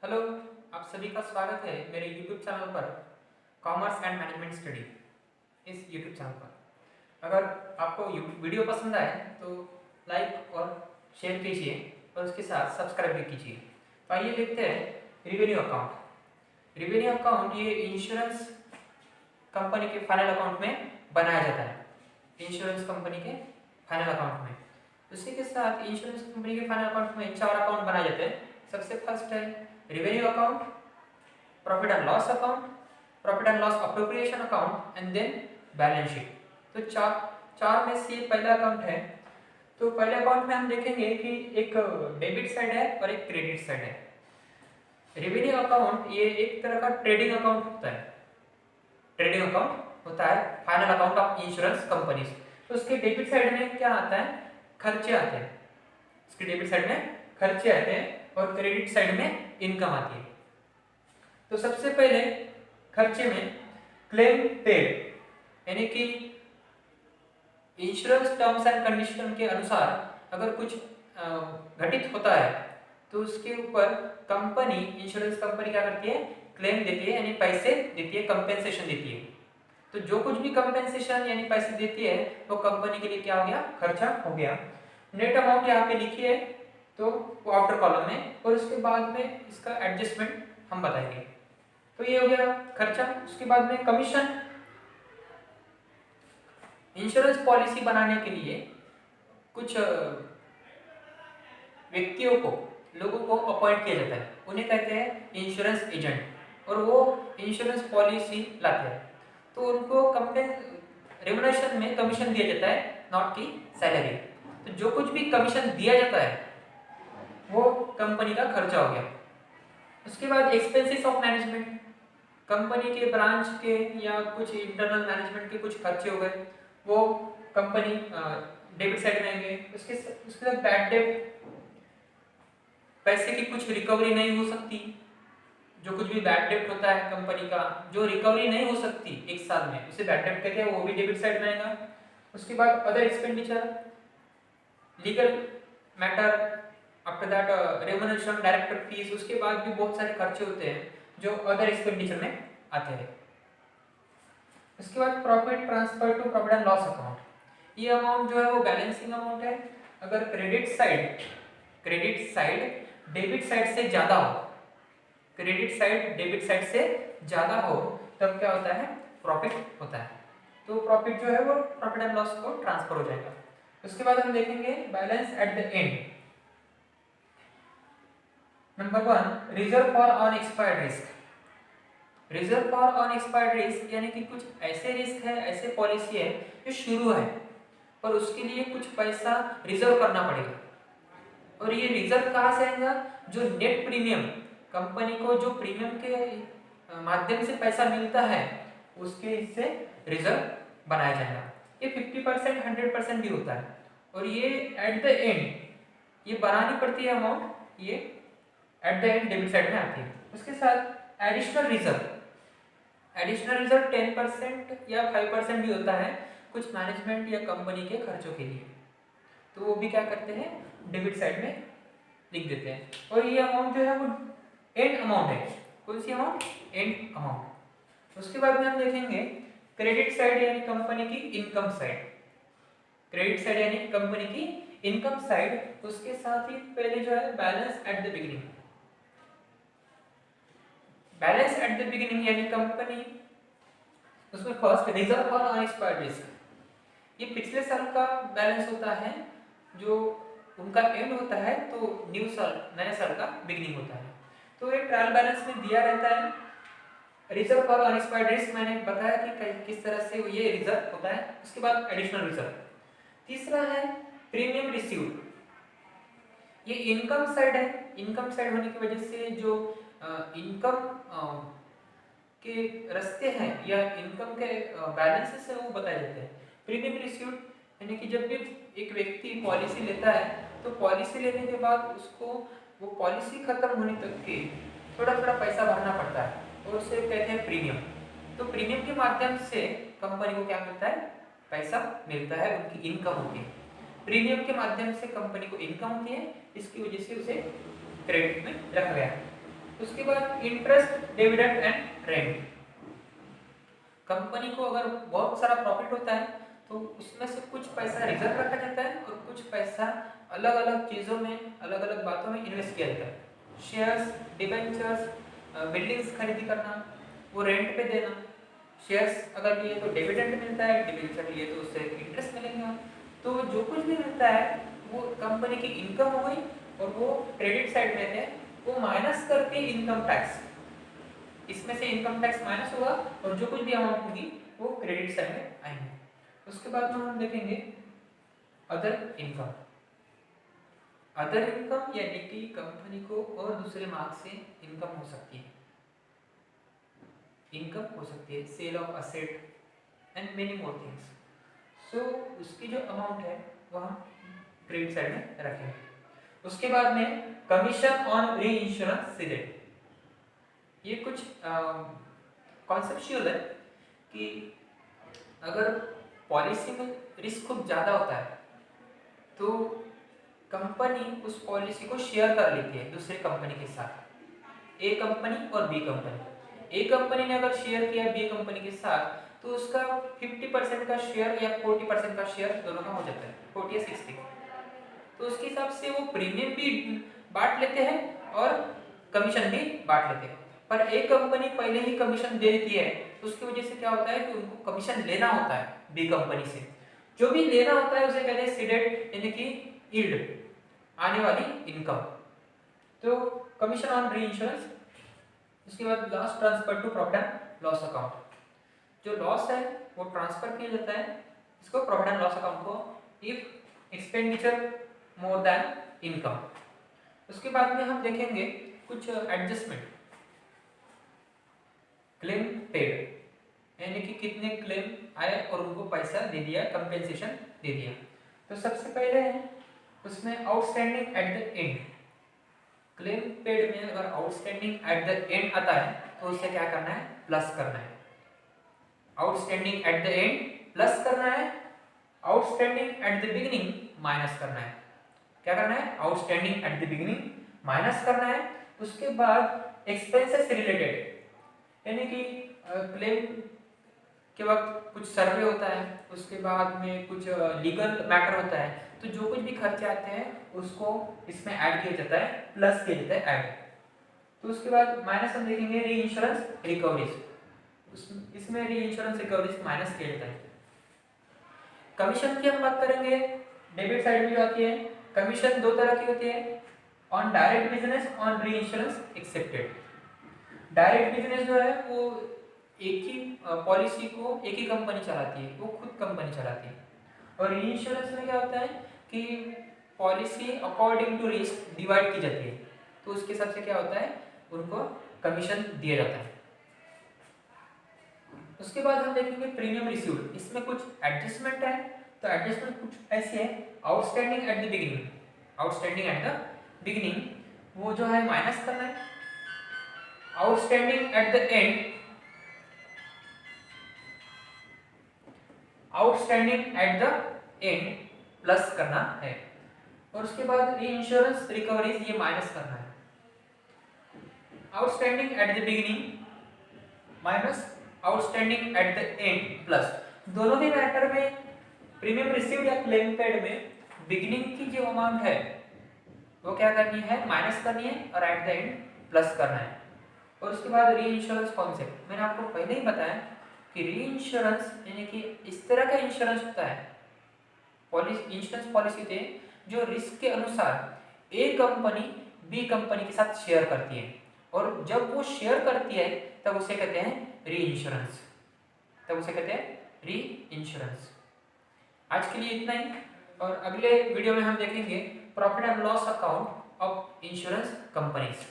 Hello, आप सभी का स्वागत है मेरे YouTube चैनल पर कॉमर्स एंड मैनेजमेंट स्टडी। इस YouTube चैनल पर अगर आपको वीडियो पसंद आए तो लाइक और शेयर कीजिए और उसके साथ सब्सक्राइब भी कीजिए। तो आइए देखते हैं रिवेन्यू अकाउंट। रिवेन्यू अकाउंट ये इंश्योरेंस कंपनी के फाइनल अकाउंट में बनाया जाता है। इंश्योरेंस कंपनी के फाइनल अकाउंट में उसी के साथ इंश्योरेंस कंपनी के फाइनल अकाउंट में 4 अकाउंट बनाए जाते हैं। सबसे फर्स्ट है revenue account, profit and loss account, profit and loss appropriation account and then balance sheet। तो चार में से पहला अकाउंट है। तो पहले अकाउंट में हम देखेंगे कि एक डेबिट साइड है और एक क्रेडिट साइड है। रेवेन्यू अकाउंट ये एक तरह का ट्रेडिंग अकाउंट होता है। ट्रेडिंग अकाउंट होता है final account of insurance companies. तो उसके डेबिट साइड में क्या आता है? खर्चे आते हैं। उसके डेबिट साइड में खर्चे आते हैं और क्रेडिट साइड में इनकम आती है। तो सबसे पहले खर्चे में क्लेम पेड, यानी कि इंश्योरेंस टर्म्स एंड कंडीशन के अनुसार अगर कुछ घटित होता है तो उसके ऊपर कंपनी, इंश्योरेंस कंपनी क्या करती है? क्लेम देती है, यानी पैसे देती है, कंपेंसेशन देती है। तो जो कुछ भी कंपेंसेशन यानी पैसे देती है वो कंपनी के लिए क्या हो गया? खर्चा हो गया। नेट अमाउंट यहाँ पे लिखिए तो वो आउटर कॉलम में, और उसके बाद में इसका एडजस्टमेंट हम बताएंगे। तो ये हो गया खर्चा। उसके बाद में कमीशन। इंश्योरेंस पॉलिसी बनाने के लिए कुछ व्यक्तियों को, लोगों को अपॉइंट किया जाता है, उन्हें कहते हैं इंश्योरेंस एजेंट, और वो इंश्योरेंस पॉलिसी लाते हैं। तो उनको रेम्युनरेशन में कमीशन दिया जाता है, नॉट की सैलरी। तो जो कुछ भी कमीशन दिया जाता है वो कंपनी का खर्चा हो गया। उसके बाद एक्सपेंसेस ऑफ मैनेजमेंट, कंपनी के ब्रांच के या कुछ इंटरनल मैनेजमेंट के कुछ खर्चे हो गए, वो कंपनी डेबिट साइड में आएंगे। उसके साथ बैड डेट, पैसे की कुछ रिकवरी नहीं हो सकती। जो कुछ भी बैड डेट होता है कंपनी का, जो रिकवरी नहीं हो सकती एक साल में, उसे बैड डेट कहते हैं, वो भी डेबिट साइड में आएगा। उसके बाद other expenditure, legal matter, after that remuneration, director fees. उसके बाद भी बहुत सारे खर्चे होते हैं जो अदर एक्सपेंडिचर में आते हैं। उसके बाद profit transfer to profit and loss account, ये अमाउंट जो है वो बैलेंसिंग अमाउंट है। अगर क्रेडिट साइड डेबिट साइड से ज्यादा हो, क्रेडिट साइड डेबिट साइड से ज्यादा हो, तब क्या होता है? प्रॉफिट होता है। तो प्रॉफिट जो है वो प्रॉफिट एंड लॉस को ट्रांसफर हो जाएगा। उसके बाद हम देखेंगे balance at the end. Number 1, reserve for unexpired risk. Reserve for unexpired risk यानी कि कुछ ऐसे रिस्क है, ऐसे पॉलिसी है जो शुरू है पर उसके लिए कुछ पैसा रिजर्व करना पड़ेगा। और ये रिजर्व कहाँ से आएगा? जो नेट प्रीमियम, कंपनी को जो प्रीमियम के माध्यम से पैसा मिलता है उसके हिस्से रिजर्व बनाया जाएगा। ये 50%, 100% भी होता है। और ये एट द एंड ये बनानी पड़ती है अमाउंट, ये at the end debit side में आती है। उसके साथ एडिशनल रिजर्व 10% या 5% भी होता है कुछ मैनेजमेंट या कंपनी के खर्चों के लिए। तो वो भी क्या करते हैं? डेबिट साइड में लिख देते हैं। और ये अमाउंट जो है वो एंड अमाउंट है। कौन सी अमाउंट? And amount. उसके बाद में हम देखेंगे क्रेडिट साइड यानी कंपनी की इनकम साइड। क्रेडिट साइड यानी कंपनी की इनकम साइड। उसके साथ ही पहले जो है balance at the beginning. Balance at the beginning यानी कंपनी, उसमें first reserve for unexpired risk, ये पिछले साल का बैलेंस होता है जो उनका एंड होता है, तो न्यू साल, नए साल का बिगिनिंग होता है। तो ये ट्रायल बैलेंस में दिया रहता है। रिजर्व फॉर अनएक्सपायर्ड रिस्क मैंने बताया कि किस तरह से ये रिजर्व होता है। उसके बाद एडिशनल रिजर्व। तीसरा है प्रीमियम रिसीव्ड, ये इनकम साइड है। इनकम साइड होने की वजह से जो इनकम के रास्ते हैं या इनकम के बैलेंसेस है वो बताए जाते हैं। प्रीमियम रिसीव्ड यानी कि जब भी एक व्यक्ति पॉलिसी लेता है तो पॉलिसी लेने के बाद उसको वो पॉलिसी खत्म होने तक के थोड़ा थोड़ा पैसा भरना पड़ता है और उसे कहते हैं प्रीमियम। तो प्रीमियम के माध्यम से कंपनी को क्या मिलता है? पैसा मिलता है, उनकी इनकम होती है। प्रीमियम के माध्यम से कंपनी को इनकम होती है, इसकी वजह से उसे क्रेडिट में रखा गया है। उसके बाद interest, dividend and rent. Company को अगर बहुत सारा प्रॉफिट होता है तो उसमें से कुछ पैसा रिजर्व रखा जाता है और कुछ पैसा अलग अलग चीज़ों में, अलग अलग बातों में इन्वेस्ट किया जाता है। शेयर्स, डिबेंचर्स, बिल्डिंग्स खरीदी करना, वो रेंट पे देना। शेयर्स अगर लिए तो डिविडेंड मिलता है, डिबेंचर लिए तो उससे इंटरेस्ट मिलेगा। तो जो कुछ भी मिलता है वो कंपनी की इनकम हो गई और वो क्रेडिट साइड में थे, वो माइनस करके इनकम टैक्स, इसमें से इनकम टैक्स माइनस होगा और जो कुछ भी अमाउंट होगी वो क्रेडिट साइड में आएंगे। उसके बाद में हम देखेंगे अदर इनकम। अदर इनकम यानी कि कंपनी को और दूसरे मार्ग से इनकम हो सकती है। इनकम हो सकती है sale of asset and many more things. So उसकी जो अमाउंट है वो हम क्रेडिट साइड में रखेंगे। उसके बाद में कमीशन ऑन री इंश्योरेंस सीडेड। ये कुछ कॉन्सेप्चुअल है कि अगर पॉलिसी में रिस्क खूब ज़्यादा होता है तो कंपनी उस पॉलिसी को शेयर कर लेती है दूसरे कंपनी के साथ, ए कंपनी और बी कंपनी। ए कंपनी ने अगर शेयर किया बी कंपनी के साथ तो उसका 50% का शेयर या 40% का शेयर दोनों का हो जाता है, 40 या 60। तो उसके हिसाब से वो प्रीमियम भी बांट लेते हैं और कमीशन भी बांट लेते हैं। पर एक कंपनी पहले ही कमीशन दे देती है तो उसकी वजह से क्या होता है कि उनको कमीशन लेना होता है बी कंपनी से। जो भी लेना होता है उसे कहते हैं सीडेड यानी कि यील्ड, आने वाली इनकम। तो कमीशन ऑन री इंश्योरेंस। उसके बाद loss transfer to profit and loss account. जो लॉस है वो ट्रांसफर किया जाता है इसको प्रॉफिट एंड लॉस अकाउंट को if expenditure more than income. उसके बाद में हम देखेंगे कुछ एडजस्टमेंट। क्लेम पेड यानी कि कितने क्लेम आए और उनको पैसा दे दिया, कंपेंसेशन दे दिया। तो सबसे पहले है उसमें outstanding at the end. Claim paid में अगर आउटस्टैंडिंग एट द एंड आता है तो उसे क्या करना है, प्लस करना है। Outstanding at the end plus करना है, outstanding at the beginning minus करना है। क्या करना है, outstanding at the beginning minus करना है। उसके बाद एक्सपेंसेस रिलेटेड यानी कि क्लेम के वक्त कुछ सर्वे होता है, उसके बाद में कुछ लीगल मैटर होता है, तो जो कुछ भी खर्चे आते हैं उसको इसमें ऐड किया जाता है, प्लस किया जाता है ऐड। तो उसके बाद माइनस हम देखेंगे री इंश्योरेंस रिकवरीज। इसमें री इंश्योरेंस रिकवरीज माइनस किया जाता है। कमीशन की हम बात करेंगे, डेबिट साइड में जो आती है कमीशन दो तरह की होती है, ऑन डायरेक्ट बिजनेस, ऑन री इंश्योरेंस एक्सेप्टेड। डायरेक्ट बिजनेस जो है वो एक ही पॉलिसी को एक ही कंपनी चलाती है, वो खुद कंपनी चलाती है। और री इंश्योरेंस में क्या होता है कि policy according to risk divide की जाती है, तो उसके हिसाब से क्या होता है उनको कमीशन दिया जाता है। उसके बाद हम देखेंगे प्रीमियम रिसीव्ड। इसमें कुछ एडजस्टमेंट है, तो एडजस्टमेंट कुछ ऐसे है, outstanding at the beginning, outstanding at the beginning वो जो है माइनस करना है, outstanding at the end, outstanding at the end plus करना है। और उसके बाद री इंश्योरेंस रिकवरीज ये माइनस करना है, outstanding at the beginning minus outstanding at the end plus. दोनों ही मैटर में प्रीमियम रिसीव्ड या क्लेम पेड में बिगिनिंग की जो अमाउंट है वो क्या करनी है, माइनस करनी है और एट द एंड प्लस करना है। और उसके बाद री इंश्योरेंस कॉन्सेप्ट मैंने आपको पहले ही बताया कि री इंश्योरेंस यानी कि इस तरह का इंश्योरेंस होता है, पॉलिसी इंश्योरेंस पॉलिसी होती है जो रिस्क के अनुसार ए कंपनी बी कंपनी के साथ शेयर करती है, और जब वो शेयर करती है तब उसे कहते हैं री इंश्योरेंस, तब उसे कहते हैं री इंश्योरेंस। आज के लिए इतना ही, और अगले वीडियो में हम देखेंगे profit and loss account of insurance companies.